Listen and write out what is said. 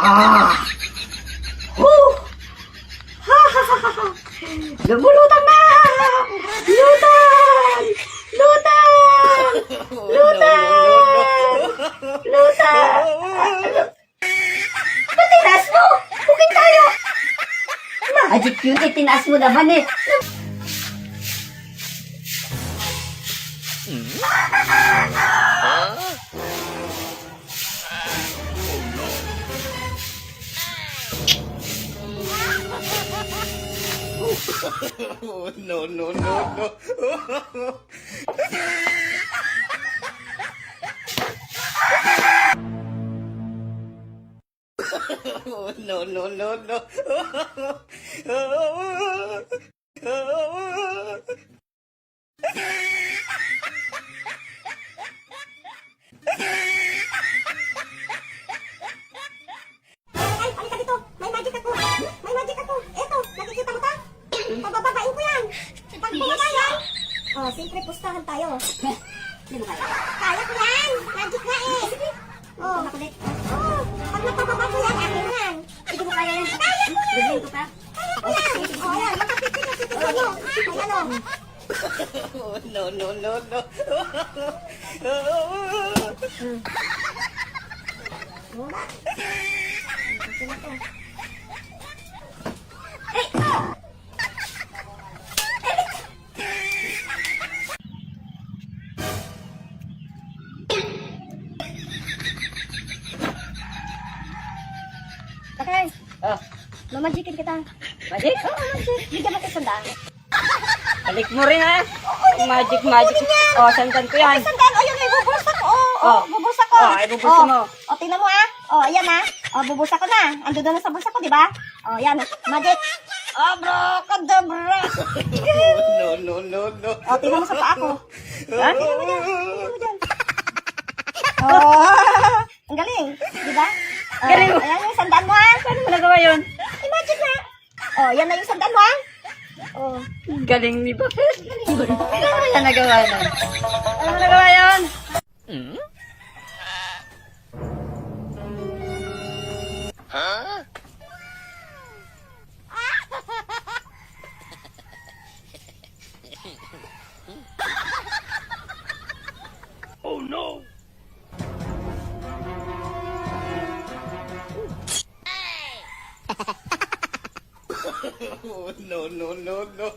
Ah! Huh! Ha ha ha ha ha! Lumulutang na! Lutang! Lutang! Lutang! Lutang! Ba't tinaas mo? Booking tayo! Magic yun, tinaas mo naman eh. Oh, no, no, no, no. Oh, no, no, no, no. Ay, halika dito. May magic ako. May magic ako. Eto, nakikita mo ta? Pabababain ko yan. Pag bumaba yan. Oh, siyempre pustahan tayo. Hindi mo kaya. Kaya ko yan. Magic nga eh. Oh, makulit. Oh, pag napababa ko yan, akin yan. Hindi mo kaya yan. Kaya ko yan. Gagawin ko pa. Kaya ko yan. Oh, yan. Makapipit na si Tito mo. Ay, ano? Oh, no, no, no, no. Wala. Ito na to. Okay. Oh, Mamagikin kita. magic? Oo, magic. Bigyan mo ko sandaan. Balik mo rin ha. Magic, magic. Oh, sandan ko yan. Sandaan. O, yun, may bubulsa ko. Oh. Bubulsa ko. Oh, ay, bubulsa mo. O, tingnan mo ah. O, ayan ah. O, bubulsa ko na. Ando doon na sa bulsa ko, di ba? O, yan. Magic. Abracadabra. No, no, no, no. O, tingnan mo sa paa ko. Ha? Tingnan mo dyan. Tingnan mo dyan. Oh, ang galing. Di ba? O, Galing. ayan yung sandaan mo ah. Paano mo nagawa yun? Imagine na. O, yan na yung sandaan mo ah. O, Galing ni Buffett. Paano mo yan nagawa yun? Paano mo nagawa yun? Huh? Oh, no. Oh, no, no, no, no.